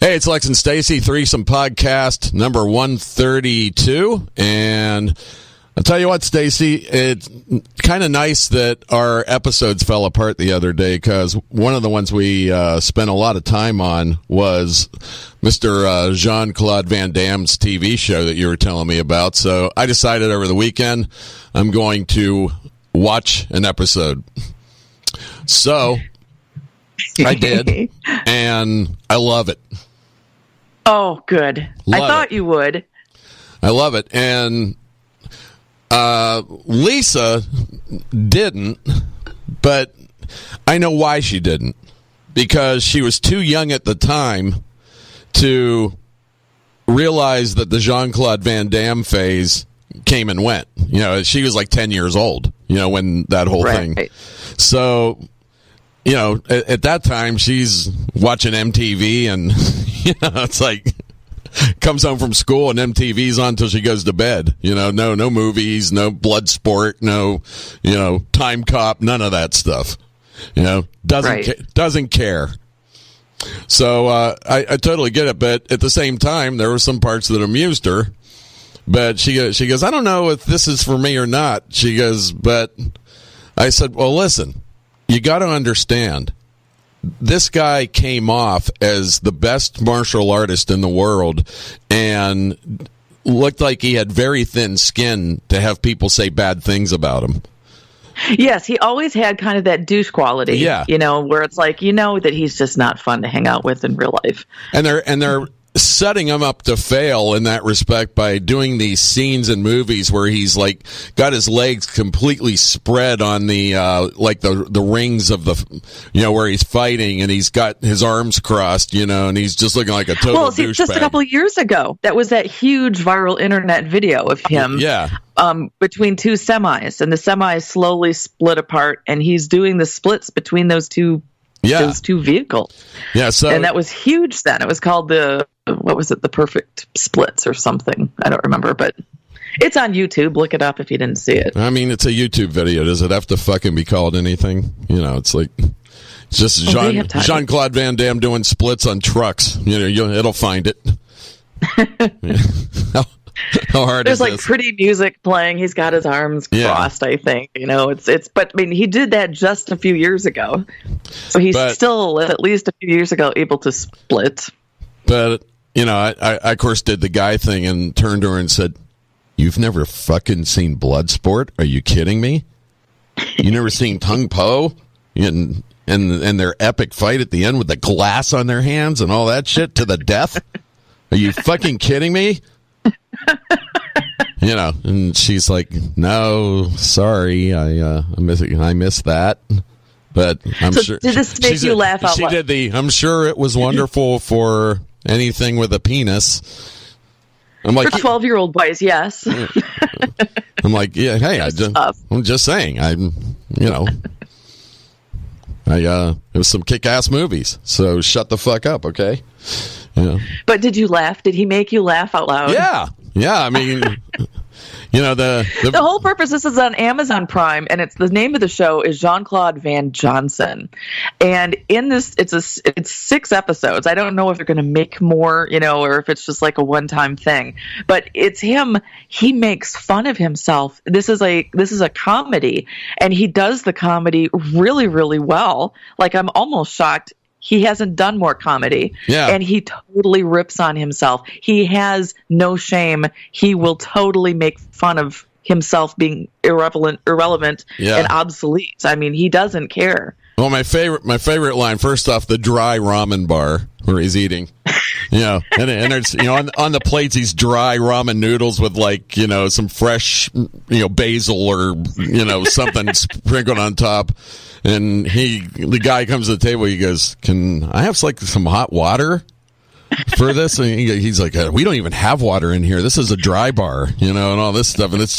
Hey, it's Lex and Stacy, 3Some Podcast, number 132. And I'll tell you what, Stacy, it's kind of nice that our episodes fell apart the other day, because one of the ones we spent a lot of time on was Mr. Jean Claude VanDamme's TV show that you were telling me about. So I decided over the weekend I'm going to watch an episode. So I did, and I love it. Oh, good. I thought you would. I love it. And Lisa didn't, but I know why she didn't. Because she was too young at the time to realize that the Jean Claude VanDamme phase came and went. You know, she was like 10 years old, you know, when that whole thing. So, you know, at that time, she's watching MTV, and, you know, it's like, comes home from school and MTV's on until she goes to bed. You know, no movies, no blood sport, no, you know, Time Cop, none of that stuff. You know, doesn't care. So I totally get it, but at the same time, there were some parts that amused her. But she goes, I don't know if this is for me or not. She goes, but I said, well, listen. You got to understand, this guy came off as the best martial artist in the world and looked like he had very thin skin to have people say bad things about him. Yes, he always had kind of that douche quality, you know, where it's like, you know, that he's just not fun to hang out with in real life. And they're setting him up to fail in that respect by doing these scenes in movies where he's like got his legs completely spread on the like the rings of the, you know, where he's fighting, and he's got his arms crossed, you know, and he's just looking like a total douchebag. Just a couple of years ago, that was that huge viral internet video of him between two semis, and the semis slowly split apart, and he's doing the splits between those two vehicles. Yeah, so and that was huge then. It was called the perfect splits or something. I don't remember, but it's on YouTube. Look it up if you didn't see it. I mean, it's a YouTube video. Does it have to fucking be called anything? You know, it's like it's just Jean Claude VanDamme doing splits on trucks. You know, it'll find it. How hard There's is like this? Pretty music playing. He's got his arms crossed, I think. You know, but I mean, he did that just a few years ago. So he's still, at least a few years ago, able to split. But, you know, I of course did the guy thing and turned to her and said, "You've never fucking seen Bloodsport? Are you kidding me? You never seen Tung Po and their epic fight at the end with the glass on their hands and all that shit to the death? Are you fucking kidding me?" You know, and she's like, "No, sorry, I missed that." But I'm sure. Did this make you laugh out loud? She did I'm sure it was wonderful for anything with a penis. I'm like, for 12-year-old boys, yes. I'm like, yeah, hey, I'm just saying, it was some kick-ass movies, so shut the fuck up, okay? Yeah. But did you laugh? Did he make you laugh out loud? Yeah. I mean, you know, the whole purpose. This is on Amazon Prime, and the name of the show is Jean Claude Van Johnson. And in this, it's 6 episodes. I don't know if they're going to make more, you know, or if it's just like a one-time thing. But it's him. He makes fun of himself. This is a comedy, and he does the comedy really, really well. Like, I'm almost shocked he hasn't done more comedy. Yeah. And he totally rips on himself. He has no shame. He will totally make fun of himself being irrelevant and obsolete. I mean, he doesn't care. Well, my favorite line, first off, the dry ramen bar where he's eating. You know, and it's, you know, on the plates, these dry ramen noodles with, like, you know, some fresh, you know, basil or, you know, something sprinkled on top. And the guy comes to the table. He goes, "Can I have like some hot water for this?" And he's like, "We don't even have water in here. This is a dry bar, you know, and all this stuff." And it's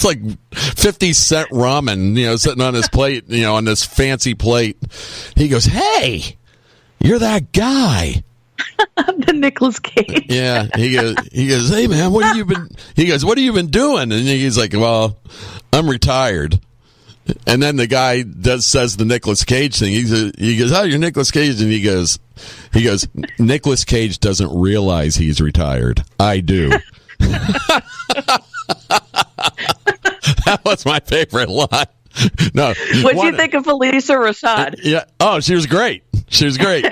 like 50-cent ramen, you know, sitting on his plate, you know, on this fancy plate. He goes, "Hey, you're that guy." The Nicolas Cage. Yeah, he goes, "Hey man, what have you been doing?" And he's like, "Well, I'm retired." And then the guy says the Nicolas Cage thing. He goes, "Oh, you're Nicolas Cage," and he goes, "Nicolas Cage doesn't realize he's retired. I do." That was my favorite line. No, what do you think of Felicia Rashad? Yeah. Oh, she was great. She was great.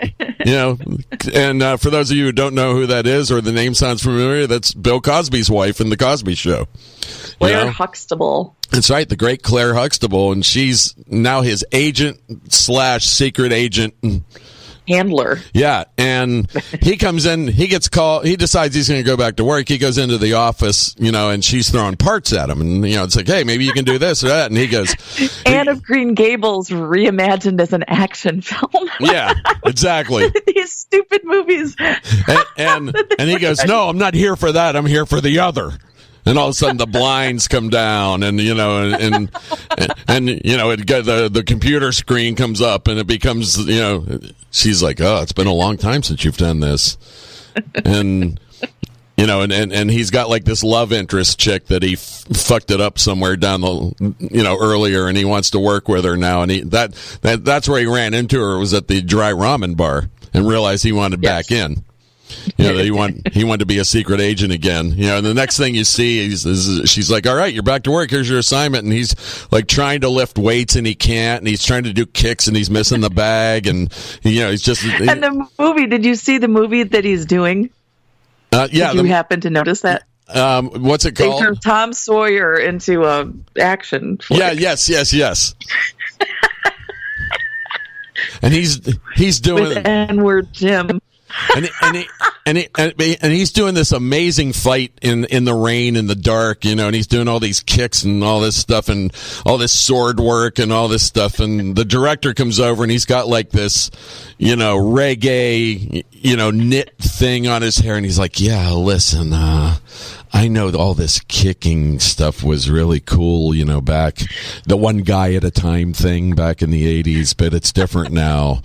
And for those of you who don't know who that is, or the name sounds familiar, that's Bill Cosby's wife in The Cosby Show. Claire Huxtable. That's right, the great Claire Huxtable, and she's now his agent / secret agent. Handler. Yeah, and he comes in, he gets called, he decides he's going to go back to work. He goes into the office, and she's throwing parts at him. And, it's like, hey, maybe you can do this or that. And he goes, Anne of Green Gables reimagined as an action film. Yeah, exactly. These stupid movies. And he goes, no, I'm not here for that. I'm here for the other. And all of a sudden the blinds come down, and the computer screen comes up, and it becomes she's like, oh, it's been a long time since you've done this, and and he's got like this love interest chick that he fucked it up somewhere down the earlier, and he wants to work with her now, and that's where he ran into her, was at the dry ramen bar, and realized he wanted back in. That he wanted to be a secret agent again. And the next thing you see is she's like, all right, you're back to work. Here's your assignment. And he's like trying to lift weights, and he can't. And he's trying to do kicks, and he's missing the bag. And he's just. And the movie? Did you see the movie that he's doing? Yeah. Did you happen to notice that? What's it called? They turned Tom Sawyer into a action flick. Yeah. Yes. And he's doing with N-word Jim. And he's doing this amazing fight in the rain, in the dark, and he's doing all these kicks and all this stuff and all this sword work and all this stuff. And the director comes over, and he's got like this, reggae, knit thing on his hair. And he's like, yeah, listen, I know all this kicking stuff was really cool, back the one guy at a time thing back in the 80s, but it's different now,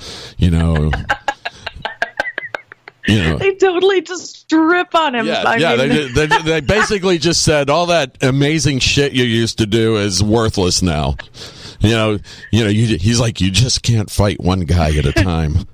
They totally just rip on him. They basically just said all that amazing shit you used to do is worthless now. He's like, you just can't fight one guy at a time.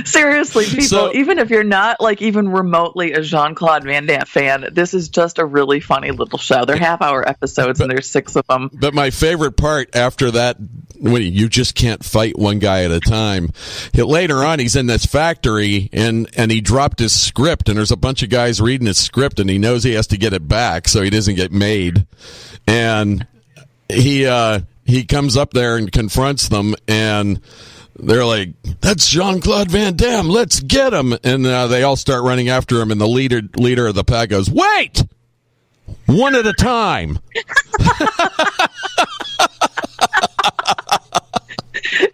Seriously, people, even if you're not like even remotely a Jean Claude VanDamme fan, this is just a really funny little show. They're half-hour episodes, and there's 6 of them. But my favorite part after that, when you just can't fight one guy at a time, later on he's in this factory, and he dropped his script, and there's a bunch of guys reading his script, and he knows he has to get it back so he doesn't get made. And he comes up there and confronts them, and they're like, that's Jean Claude VanDamme, let's get him. And they all start running after him, and the leader of the pack goes, wait, one at a time.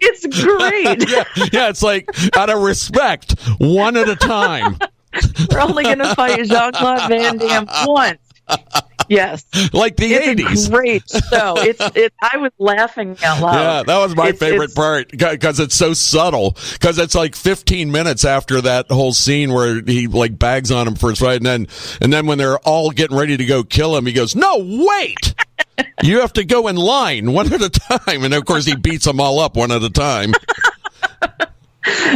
It's great. Yeah, it's like, out of respect, one at a time. We're only going to fight Jean Claude VanDamme once. Yes, like the 80s. A great show. I was laughing out loud. Yeah, that was my favorite part, because it's so subtle. Because it's like 15 minutes after that whole scene where he like bags on him for his fight, and then when they're all getting ready to go kill him, he goes, "No, wait! You have to go in line one at a time." And of course, he beats them all up one at a time.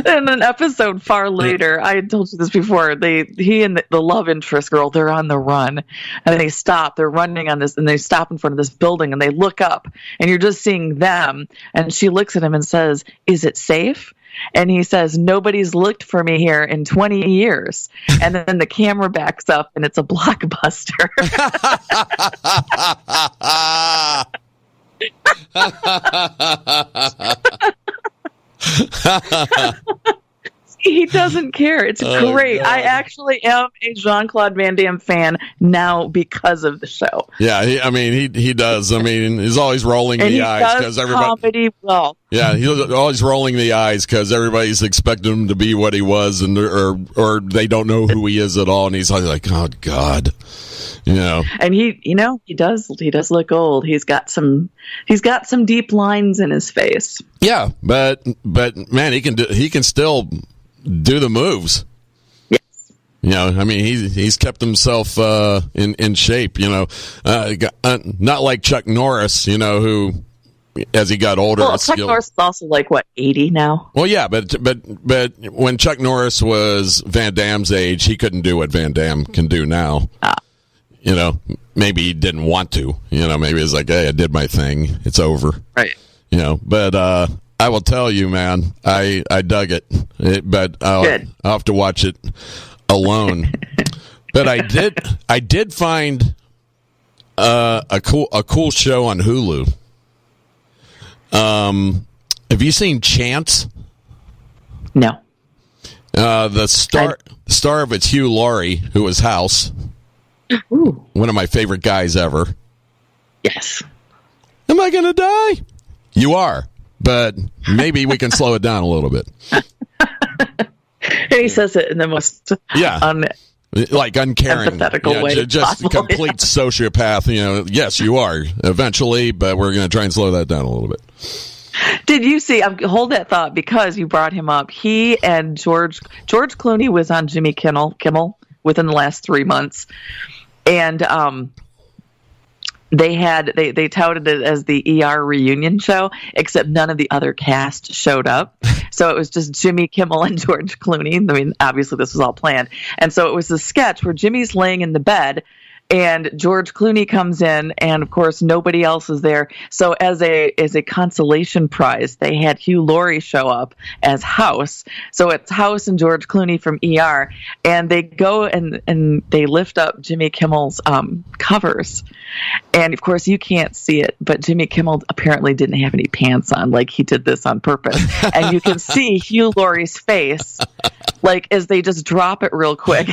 In an episode far later, I had told you this before, he and the love interest girl, they're on the run, and they stop. They're running on this, and they stop in front of this building, and they look up, and you're just seeing them. And she looks at him and says, "Is it safe?" And he says, "Nobody's looked for me here in 20 years. And then the camera backs up, and it's a blockbuster. He doesn't care. It's great. God. I actually am a Jean Claude VanDamme fan now because of the show. Yeah, he does. He's always rolling the eyes because everybody. Comedy well. Yeah, he's always rolling the eyes because everybody's expecting him to be what he was, and or they don't know who he is at all, and he's like, oh God. And he does look old. He's got some deep lines in his face. Yeah, but man, he can still do the moves. Yes. You know, I mean, he's kept himself in shape. You know, not like Chuck Norris. You know, who as he got older, well, Chuck Norris is also like what 80 now. Well, yeah, but when Chuck Norris was Van Damme's age, he couldn't do what Van Damme can do now. You know, maybe he didn't want to. You know, maybe it's like, hey, I did my thing. It's over. Right. You know, but I will tell you, man, I dug it. But I'll have to watch it alone. But I did find a cool show on Hulu. Have you seen Chance? No. The star of it's Hugh Laurie, who was House. Ooh. One of my favorite guys ever. Yes. Am I going to die? You are, but maybe we can slow it down a little bit. And he says it in the most like uncaring, empathetical way just possible. complete sociopath. You know, yes, you are eventually, but we're going to try and slow that down a little bit. Did you see? Hold that thought because you brought him up. He and George Clooney was on Jimmy Kimmel within the last 3 months, and they touted it as the ER reunion show, except none of the other cast showed up. So it was just Jimmy Kimmel and George Clooney. I mean, obviously this was all planned. And so it was a sketch where Jimmy's laying in the bed and George Clooney comes in, and of course nobody else is there. So as a consolation prize, they had Hugh Laurie show up as House. So it's House and George Clooney from ER, and they go and they lift up Jimmy Kimmel's covers. And of course you can't see it, but Jimmy Kimmel apparently didn't have any pants on, like he did this on purpose. And you can see Hugh Laurie's face, like as they just drop it real quick.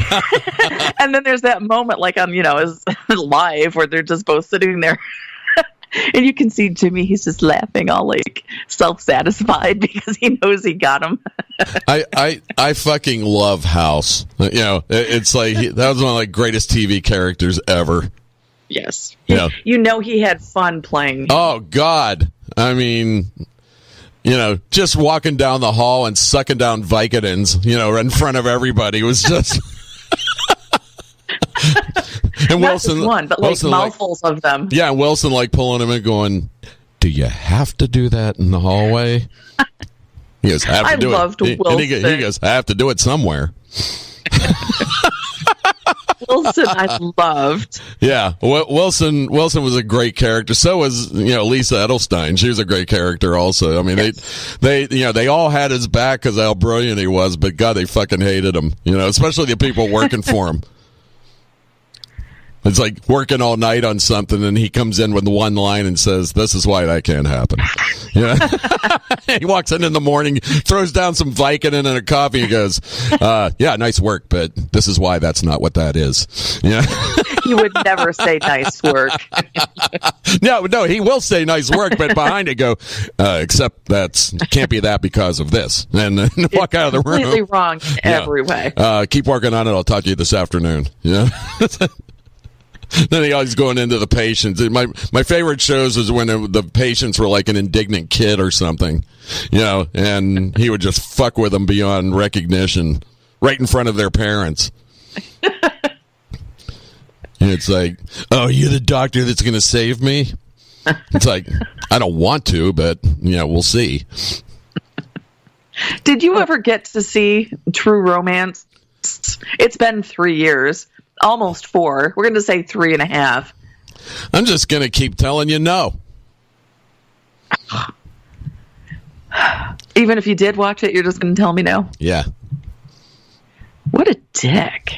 And then there's that moment, like on, you know, is live where they're just both sitting there. And you can see Jimmy, he's just laughing all like self-satisfied because he knows he got him. I fucking love House. You know, it's like that was one of the greatest TV characters ever. Yes. You know he had fun playing. Oh, God. I mean, you know, just walking down the hall and sucking down Vicodins, you know, in front of everybody was just... And not Wilson, just one, but like Wilson, mouthfuls of them. Yeah, and Wilson like pulling him and going, "Do you have to do that in the hallway?" He goes, "Have to do it." I loved Wilson. And he goes, "I have to do it somewhere." Wilson, I loved. Yeah, Wilson was a great character. So was Lisa Edelstein. She was a great character also. I mean, yes. they all had his back because how brilliant he was, but God, they fucking hated him. You know, especially the people working for him. It's like working all night on something, and he comes in with one line and says, "This is why that can't happen." Yeah, he walks in the morning, throws down some Vicodin and a coffee, and goes, "Yeah, nice work, but this is why that's not what that is." Yeah, he would never say nice work. No, he will say nice work, but behind it go, except can't be that because of this, and walk out of the room. Completely wrong in every way. Keep working on it. I'll talk to you this afternoon. Yeah. Then he always going into the patients. My favorite shows is when the patients were like an indignant kid or something, and he would just fuck with them beyond recognition, right in front of their parents. And it's like, "Oh, you're the doctor that's going to save me?" It's like, I don't want to, but we'll see. Did you ever get to see True Romance? It's been 3 years. Almost 4. We're going to say 3.5. I'm just going to keep telling you no. Even if you did watch it, you're just going to tell me no? Yeah. What a dick.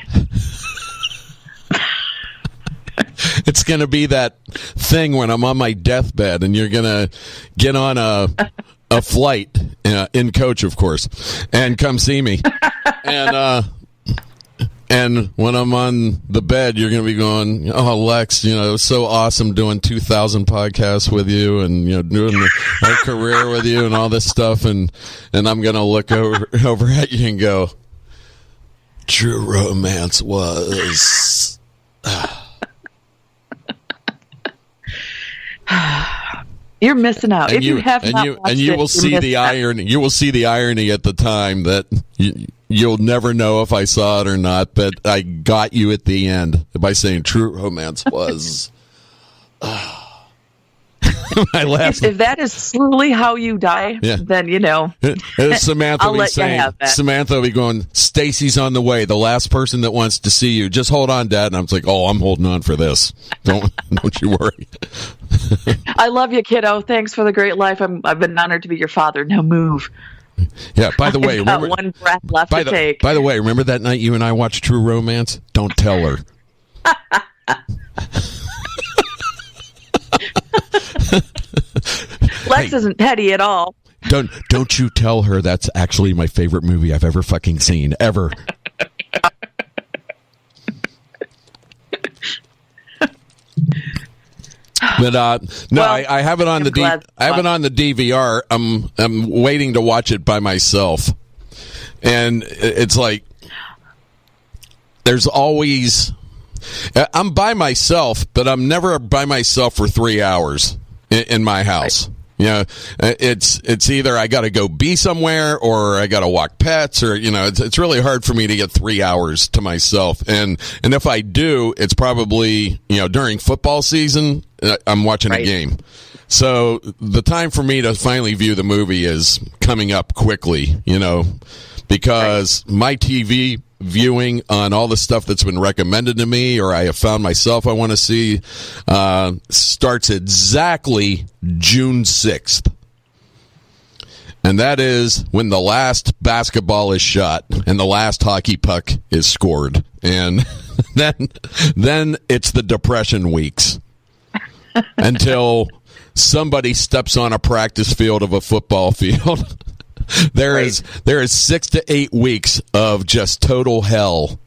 It's going to be that thing when I'm on my deathbed and you're going to get on a flight, in coach, of course, and come see me. And when I'm on the bed, you're going to be going, "Oh, Lex, it was so awesome doing 2,000 podcasts with you and, doing our career with you and all this stuff." And I'm going to look over at you and go, "True Romance was..." You're missing out. If you have not watched it, you will see the irony. You will see the irony at the time that you'll never know if I saw it or not, but I got you at the end by saying True Romance was my last. If that is truly how you die, then Samantha I'll be let saying, you have that. Samantha will be going, Stacy's on the way, the last person that wants to see you. Just hold on, Dad. And I'm like, oh, I'm holding on for this. Don't you worry. I love you, kiddo. Thanks for the great life. I've been honored to be your father. Now move. Yeah, by the way, remember one breath left to take. By the way, remember that night you and I watched True Romance? Don't tell her. Lex isn't petty at all. Don't you tell her that's actually my favorite movie I've ever fucking seen, ever. But I have it on I have it on the DVR. I'm waiting to watch it by myself, and it's like there's always I'm by myself, but I'm never by myself for 3 hours in my house. Right. You know, it's either I got to go be somewhere or I got to walk pets, or it's really hard for me to get 3 hours to myself. And if I do, it's probably during football season. I'm watching a game. So the time for me to finally view the movie is coming up quickly, because my TV viewing on all the stuff that's been recommended to me or I have found myself I want to see starts exactly June 6th. And that is when the last basketball is shot and the last hockey puck is scored. And then it's the depression weeks. Until somebody steps on a practice field of a football field. There is 6 to 8 weeks of just total hell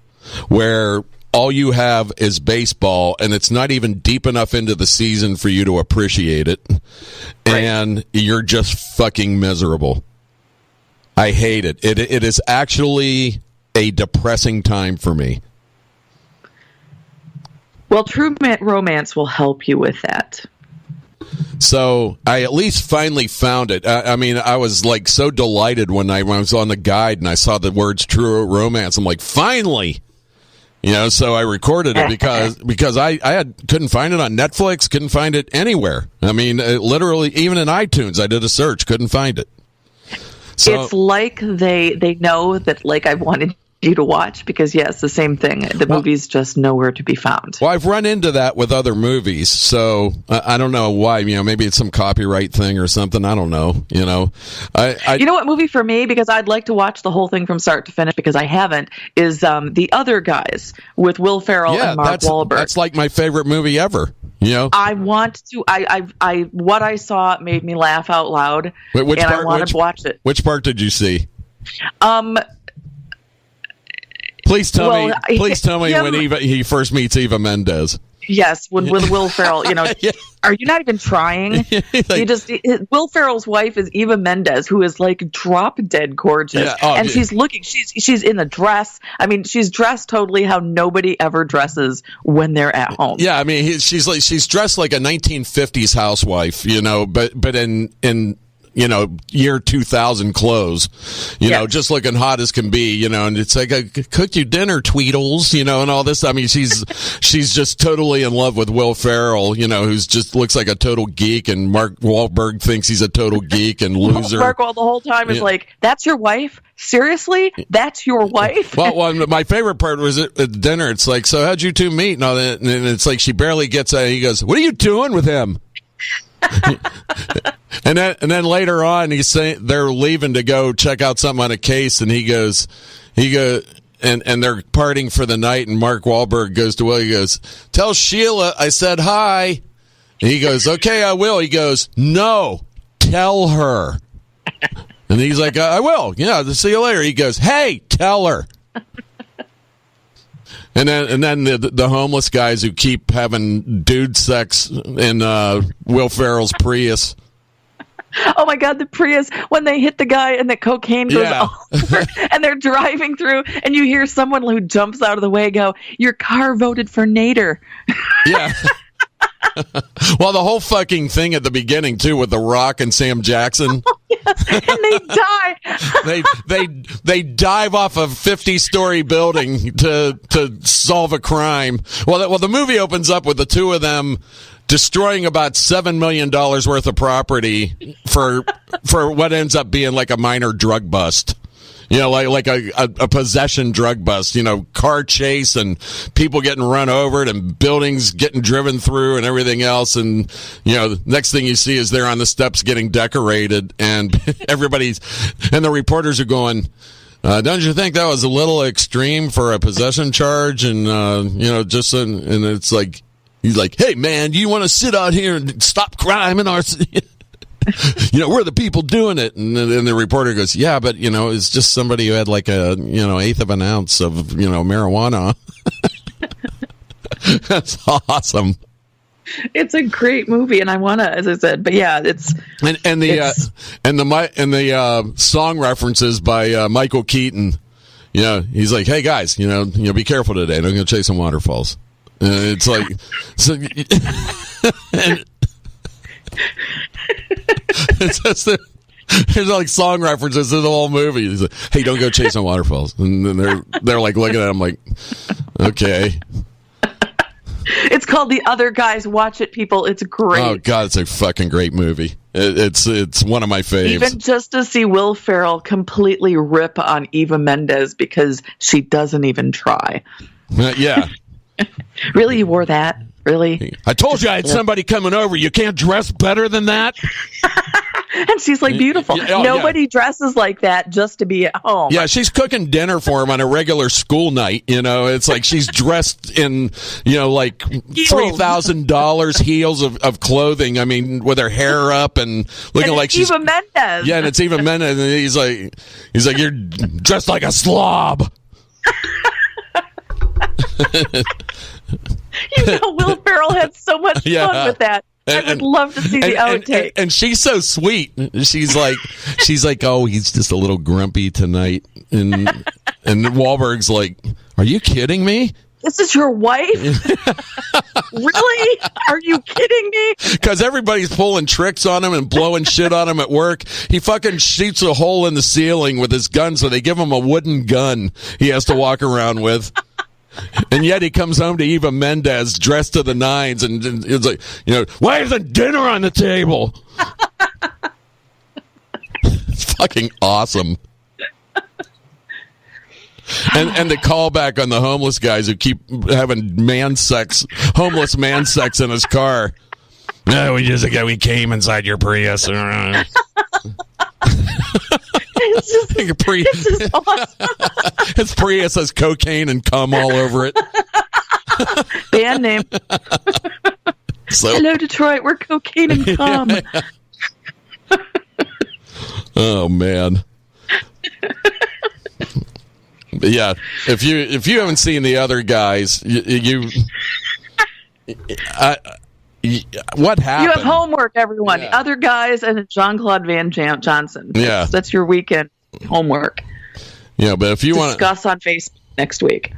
where all you have is baseball, and it's not even deep enough into the season for you to appreciate it. And you're just fucking miserable. I hate it. It is actually a depressing time for me. Well, True Romance will help you with that. So I at least finally found it. I mean, I was like so delighted when I was on the guide and I saw the words True Romance. I'm like, finally, So I recorded it because I couldn't find it on Netflix, couldn't find it anywhere. I mean, literally, even in iTunes, I did a search, couldn't find it. So, it's like they know that I wanted you to watch, because yes, the same thing. The movie's just nowhere to be found. Well, I've run into that with other movies, so I don't know why. Maybe it's some copyright thing or something. I don't know. You know what movie for me, because I'd like to watch the whole thing from start to finish because I haven't, is The Other Guys with Will Ferrell and Mark Wahlberg. That's like my favorite movie ever. I want to. What I saw made me laugh out loud, I want to watch it. Which part did you see? Please tell me when he first meets Eva Mendes. Yes, when Will Ferrell, yeah. Are you not even trying? Will Ferrell's wife is Eva Mendes, who is drop dead gorgeous, and she's in the dress. I mean, she's dressed totally how nobody ever dresses when they're at home. Yeah, I mean, she's dressed like a 1950s housewife, but in year 2000 clothes, just looking hot as can be, and it's like, I cooked you dinner, Tweedles, and all this. I mean, she's just totally in love with Will Ferrell, who's just looks like a total geek, and Mark Wahlberg thinks he's a total geek and loser. Mark Wahlberg the whole time is like, that's your wife? Seriously? That's your wife? Well, my favorite part was at dinner. It's like, so how'd you two meet? And all that, and it's like, she barely gets out. He goes, what are you doing with him? And then later on, he's saying they're leaving to go check out something on a case, and he goes, and they're parting for the night, and Mark Wahlberg goes to Will, he goes, tell Sheila I said hi. And he goes, okay, I will. He goes, no, tell her. And he's like, I will. Yeah, see you later. He goes, hey, tell her. And then the homeless guys who keep having dude sex in Will Ferrell's Prius. Oh my God, the Prius, when they hit the guy and the cocaine goes all over and they're driving through and you hear someone who jumps out of the way go, your car voted for Nader. Yeah. Well, the whole fucking thing at the beginning, too, with The Rock and Sam Jackson. and they die. they dive off a 50-story building to solve a crime. Well, the movie opens up with the two of them destroying about $7 million worth of property for what ends up being like a minor drug bust. You know, like a possession drug bust, you know, car chase and people getting run over and buildings getting driven through and everything else. And, you know, the next thing you see is they're on the steps getting decorated and the reporters are going, don't you think that was a little extreme for a possession charge? And, you know, and it's like, he's like, hey, man, you want to sit out here and stop crime in our city? You know, we're the people doing it. And the reporter goes, yeah, but, you know, it's just somebody who had like a, you know, eighth of an ounce of, you know, marijuana. That's awesome. It's a great movie, and I want to, as I said, but yeah, it's and the song references by Michael Keaton. You know, he's like, hey guys, you know, be careful today. Don't go chasing waterfalls. And it's like, so, and, it's just there's like song references to the whole movie. He's like, hey, don't go chasing waterfalls. And then they're like looking at him like, okay. It's called The Other Guys. Watch it, people. It's great. Oh God, it's a fucking great movie. It's one of my faves. Even just to see Will Ferrell completely rip on Eva Mendes because she doesn't even try. Yeah. Really, you wore that? Really? I told you I had somebody coming over. You can't dress better than that. And she's like beautiful. Nobody dresses like that just to be at home. Yeah, she's cooking dinner for him on a regular school night. You know, it's like she's dressed in, you know, like $3,000 heels of clothing. I mean, with her hair up and looking like she's Eva Mendes. Yeah, and it's Eva Mendes, and he's like, you're dressed like a slob. You know, Will Ferrell had so much fun with that. I would love to see the outtake. And she's so sweet. She's like, oh, he's just a little grumpy tonight. And Wahlberg's like, are you kidding me? This is your wife? Really? Are you kidding me? Because everybody's pulling tricks on him and blowing shit on him at work. He fucking shoots a hole in the ceiling with his gun, so they give him a wooden gun he has to walk around with. And yet he comes home to Eva Mendes dressed to the nines, and it's like, you know, why isn't dinner on the table? It's fucking awesome. And the callback on the homeless guys who keep having homeless man sex in his car. No, we came inside your Prius. It's just awesome. His Prius has cocaine and cum all over it. Band name. Hello, Detroit. We're cocaine and cum. Oh man. But yeah, if you haven't seen The Other Guys, what happened? You have homework, everyone. Yeah. The Other Guys and Jean Claude Van Johnson. Yeah, that's your weekend homework. Yeah, but if you want to discuss on Facebook next week.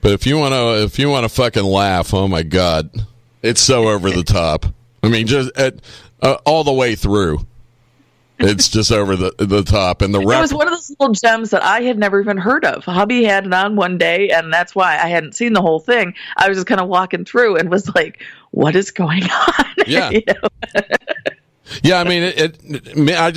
But if you want to fucking laugh, oh my God, it's so over the top. I mean, just all the way through. It's just over the top, and it was one of those little gems that I had never even heard of. Hubby had it on one day, and that's why I hadn't seen the whole thing. I was just kind of walking through and was like, "What is going on?" Yeah. You know? Yeah, I mean,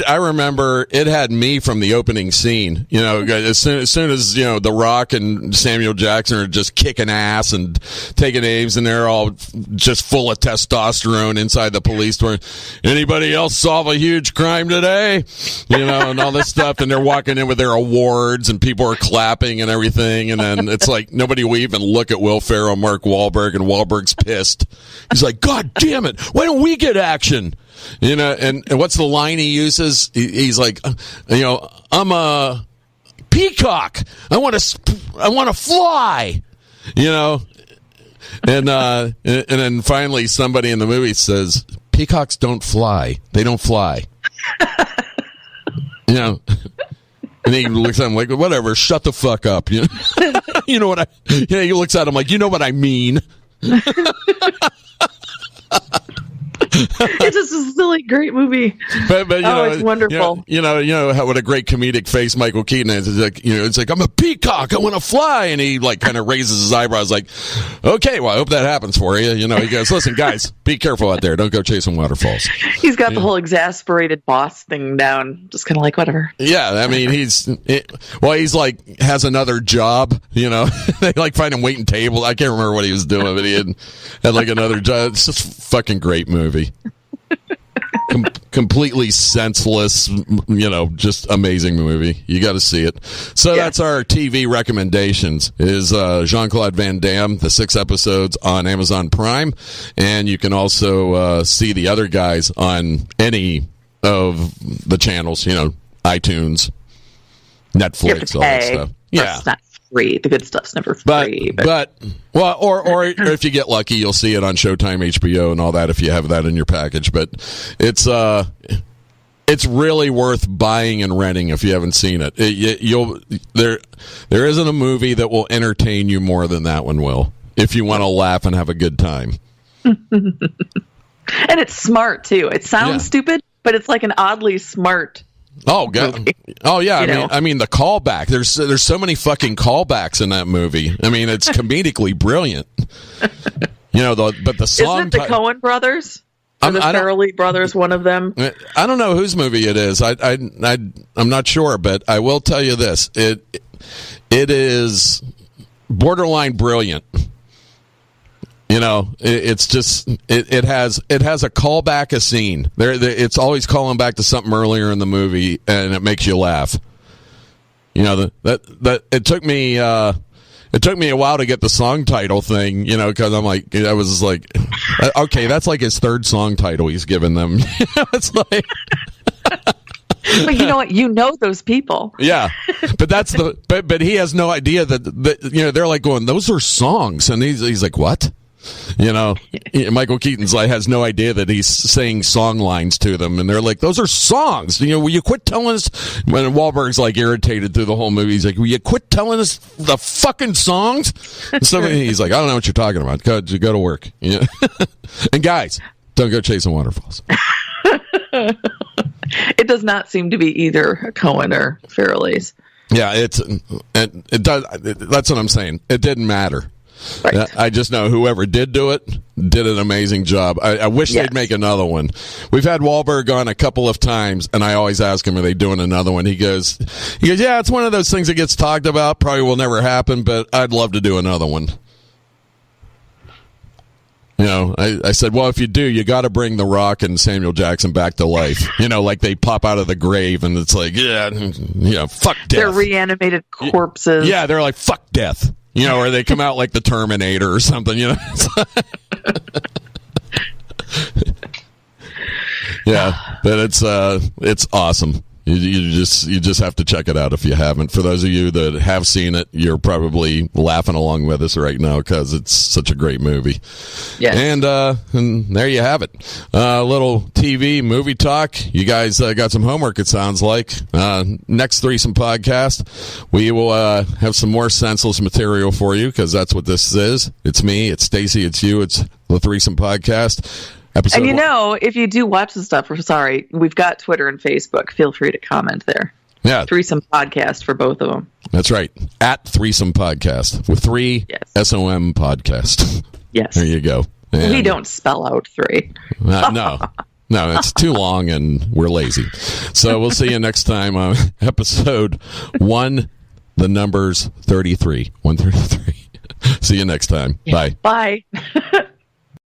I remember it had me from the opening scene. You know, as soon as you know, The Rock and Samuel Jackson are just kicking ass and taking names, and they're all just full of testosterone inside the police store. Anybody else solve a huge crime today? You know, and all this stuff, and they're walking in with their awards, and people are clapping and everything, and then it's like nobody will even look at Will Ferrell, Mark Wahlberg, and Wahlberg's pissed. He's like, "God damn it! Why don't we get action?" You know, and what's the line he uses? He's like, you know, I'm a peacock. I want to fly. You know, and then finally somebody in the movie says, "Peacocks don't fly. They don't fly." You know, and he looks at him like, "Whatever, shut the fuck up." You know, you know what he looks at him like, "You know what I mean." It's just a silly, great movie. But it's wonderful. You know how what a great comedic face Michael Keaton is. It's like, it's like, I'm a peacock, I want to fly, and he like kind of raises his eyebrows, like, okay, well, I hope that happens for you. He goes, listen, guys, be careful out there, don't go chasing waterfalls. He's got the whole exasperated boss thing down, just kind of like whatever. Yeah, I mean, he's like has another job. They like find him waiting table. I can't remember what he was doing, but he had like another job. It's just a fucking great movie. Completely senseless, just amazing movie. You got to see it. So that's our TV recommendations. Is Jean Claude VanDamme, the 6 episodes on Amazon Prime, and you can also see the other guys on any of the channels. iTunes, Netflix, all that stuff. Yeah, it's not free. The good stuff's never free. Or if you get lucky, you'll see it on Showtime, HBO, and all that if you have that in your package. But it's really worth buying and renting if you haven't seen it. There isn't a movie that will entertain you more than that one will, if you want to laugh and have a good time. And it's smart too. It sounds stupid, but it's like an oddly smart. Oh God! Oh yeah! I mean the callback. There's so many fucking callbacks in that movie. I mean, it's comedically brilliant. But the song. Isn't it the Coen brothers? Or the Farrelly brothers? One of them. I don't know whose movie it is. I'm not sure, but I will tell you this: it is borderline brilliant. It's just it has a callback a scene. It's always calling back to something earlier in the movie, and it makes you laugh. That it took me a while to get the song title thing. Because I was like, okay, that's like his third song title he's given them. It's like. But you know what? Those people. Yeah, but but he has no idea that they're like going, those are songs, and he's like, what? Michael Keaton's like has no idea that he's saying song lines to them, and they're like, those are songs. Will you quit telling us? When Wahlberg's like irritated through the whole movie, he's like, will you quit telling us the fucking songs? So he's like, I don't know what you're talking about. Go to work. And guys, don't go chasing waterfalls. It does not seem to be either Coen or Farrelly's. Yeah, it does. That's what I'm saying. It didn't matter. Right. I just know whoever did do it did an amazing job. I wish they'd make another one. We've had Wahlberg on a couple of times, and I always ask him, are they doing another one? He goes, yeah, it's one of those things that gets talked about. Probably will never happen, but I'd love to do another one. I said, well, if you do, you got to bring The Rock and Samuel Jackson back to life. Like they pop out of the grave, and it's like, fuck death. They're reanimated corpses. Yeah, they're like, fuck death. Or they come out like the Terminator or something, Yeah, but it's awesome. You just have to check it out if you haven't. For those of you that have seen it, you're probably laughing along with us right now because it's such a great movie. Yeah. And there you have it. Little TV movie talk. You guys got some homework, it sounds like. Next Threesome Podcast, we will have some more senseless material for you because that's what this is. It's me, it's Stacy, it's you, it's the Threesome Podcast. Episode and if you do watch the stuff, we've got Twitter and Facebook. Feel free to comment there. Yeah. Threesome Podcast for both of them. That's right. At Threesome Podcast with 3 SOM Podcast. Yes. There you go. And we don't spell out 3. No, it's too long and we're lazy. So we'll see you next time on episode 1, the numbers 33. 133. See you next time. Yeah. Bye. Bye.